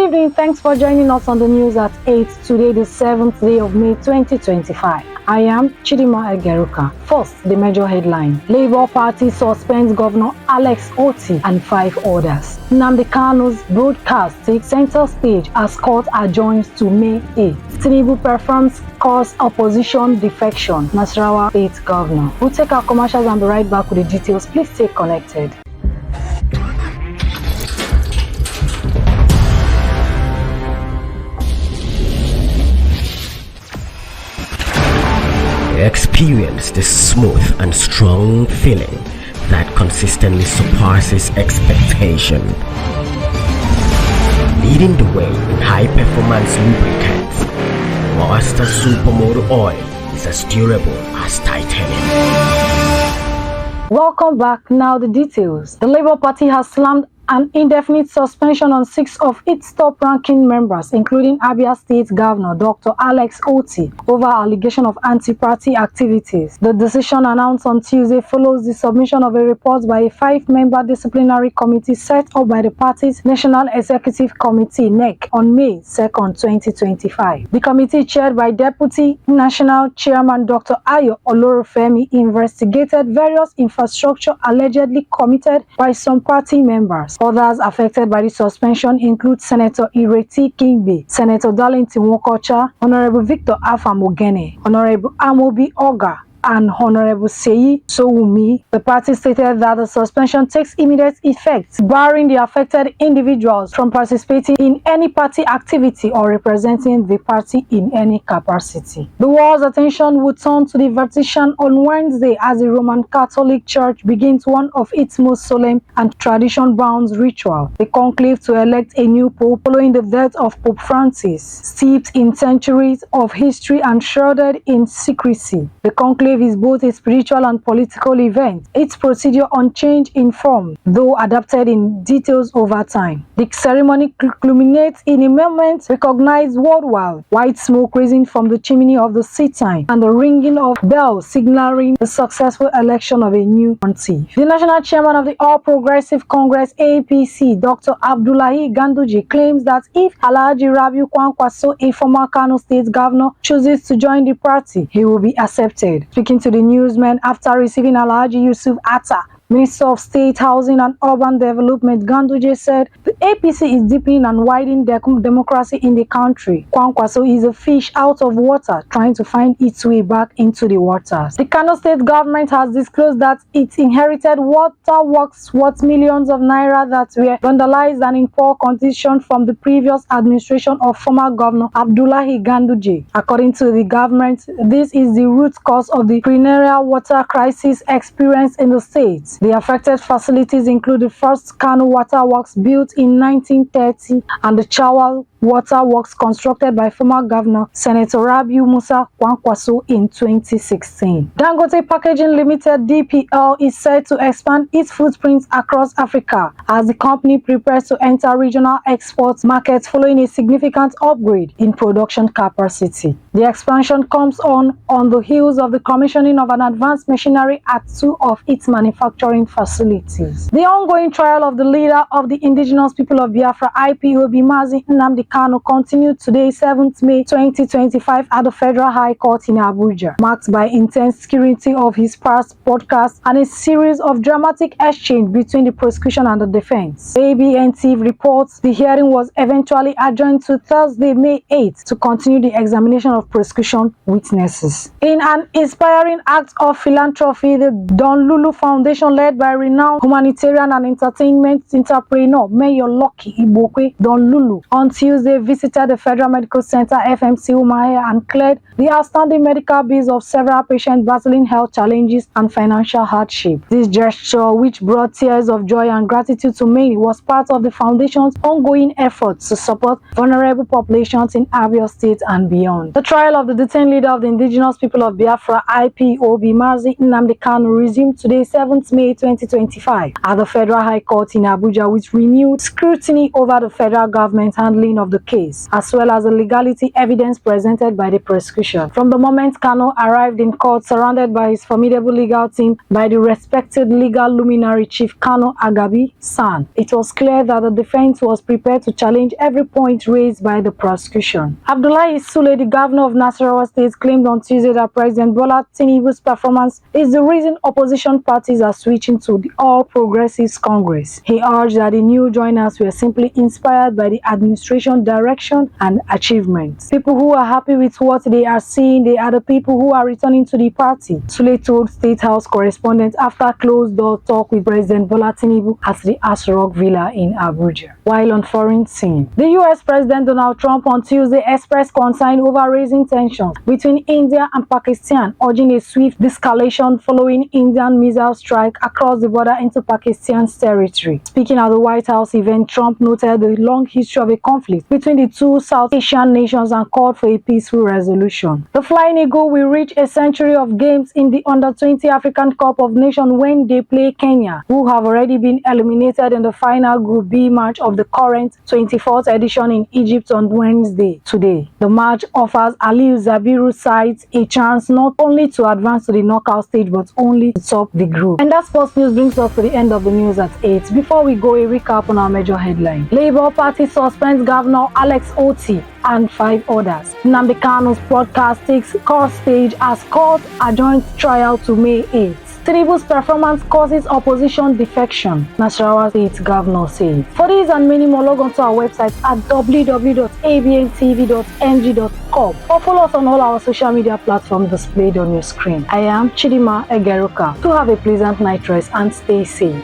evening, thanks for joining us on the news at 8 today, the 7th day of May 2025. I am Chidima Egeruka. First, the major headline. Labour Party suspends Governor Alex Otti and 5 others. Nnamdi Kanu's broadcast takes center stage as court adjourns to May 8. Tinubu performs cause opposition defection, Nasarawa State Governor. We'll take our commercials and be right back with the details. Please stay connected. Experience the smooth and strong feeling that consistently surpasses expectation. Leading the way in high-performance lubricants, Master Supermoto Oil is as durable as titanium. Welcome back. Now the details. The Labour Party has slammed an indefinite suspension on 6 of its top-ranking members, including Abia State Governor Dr. Alex Otti, over allegation of anti-party activities. The decision announced on Tuesday follows the submission of a report by a 5-member disciplinary committee set up by the party's National Executive Committee (NEC) on May 2, 2025. The committee, chaired by Deputy National Chairman Dr. Ayo Olorufemi, investigated various infrastructure allegedly committed by some party members. Others affected by the suspension include Senator Ireti Kingbe, Senator Darlington Wokocha, Honorable Victor Afamogene, Honorable Amobi Oga, and Honorable Seyi Sowumi. The party stated that the suspension takes immediate effect, barring the affected individuals from participating in any party activity or representing the party in any capacity. The world's attention would turn to the Vatican on Wednesday as the Roman Catholic Church begins one of its most solemn and tradition-bound ritual, the conclave to elect a new pope following the death of Pope Francis. Steeped in centuries of history and shrouded in secrecy, the conclave is both a spiritual and political event, its procedure unchanged in form, though adapted in details over time. The ceremony culminates in a moment recognized worldwide, white smoke rising from the chimney of the sit-in and the ringing of bells signaling the successful election of a new pontiff. The national chairman of the All Progressive Congress (APC), Dr. Abdullahi Ganduje, claims that if Alhaji Rabiu Kwankwaso, a former Kano State governor, chooses to join the party, he will be accepted. Speaking to the newsmen after receiving Alhaji Yusuf Atta, Minister of State, Housing and Urban Development, Ganduje said the APC is deepening and widening democracy in the country. Kwankwaso is a fish out of water trying to find its way back into the waters. The Kano State government has disclosed that it inherited water works worth millions of naira that were vandalized and in poor condition from the previous administration of former Governor Abdullahi Ganduje. According to the government, this is the root cause of the perennial water crisis experienced in the state. The affected facilities include the first Kano Water Works built in 1930 and the Chawal Water Works constructed by former Governor Senator Rabiu Musa Kwankwaso in 2016. Dangote Packaging Limited (DPL) is set to expand its footprint across Africa as the company prepares to enter regional export markets following a significant upgrade in production capacity. The expansion comes on the heels of the commissioning of an advanced machinery at 2 of its manufacturing facilities. The ongoing trial of the leader of the indigenous people of Biafra (IPOB) Mazi Nnamdi Kanu continued today, 7th May 2025, at the Federal High Court in Abuja, marked by intense scrutiny of his past podcasts and a series of dramatic exchanges between the prosecution and the defense. Abn Tv reports the hearing was eventually adjourned to Thursday, May 8, to continue the examination of prosecution witnesses. In an inspiring act of philanthropy, the Don Lulu Foundation, led by renowned humanitarian and entertainment entrepreneur Mayor Lucky Ibokwe Don Lulu, on Tuesday visited the Federal Medical Center FMC Umuahia and cleared the outstanding medical bills of several patients battling health challenges and financial hardship. This gesture, which brought tears of joy and gratitude to many, was part of the foundation's ongoing efforts to support vulnerable populations in Abia State and beyond. The trial of the detained leader of the indigenous people of Biafra (IPOB) Mazi Nnamdi Kanu resumed today, 7th May May 2025 at the Federal High Court in Abuja with renewed scrutiny over the federal government's handling of the case, as well as the legality evidence presented by the prosecution. From the moment Kanu arrived in court surrounded by his formidable legal team by the respected legal luminary Chief Kanu Agabi San, it was clear that the defense was prepared to challenge every point raised by the prosecution. Abdullahi Sule, the governor of Nasarawa State, claimed on Tuesday that President Bola Tinubu's performance is the reason opposition parties are switching to the All Progressives Congress. He urged that the new joiners were simply inspired by the administration direction and achievements. People who are happy with what they are seeing, they are the people who are returning to the party, Sule told State House correspondents after closed-door talk with President Bola Tinubu at the Aso Rock Villa in Abuja. While on foreign scene, the US President Donald Trump on Tuesday expressed concern over raising tensions between India and Pakistan, urging a swift de-escalation following Indian missile strike across the border into Pakistan's territory. Speaking at the White House event, Trump noted the long history of a conflict between the two South Asian nations and called for a peaceful resolution. The Flying Eagle will reach a century of games in the Under-20 African Cup of Nations when they play Kenya, who have already been eliminated in the final Group B match of the current 24th edition in Egypt on Wednesday. Today, the match offers Aliyu Zabiru sides a chance not only to advance to the knockout stage but only to top the group. And that sports news brings us to the end of the news at 8. Before we go, a recap on our major headline. Labour Party suspends Governor Alex Otti and 5 others. Nnamdi Kanu's broadcast takes court stage as court adjourns trial to May 8. Tinubu's performance causes opposition defection, Nasarawa State Governor said. For these and many more, log on to our website at www.abntv.ng.com or follow us on all our social media platforms displayed on your screen. I am Chidima Egeruka. Do have a pleasant night rest and stay safe.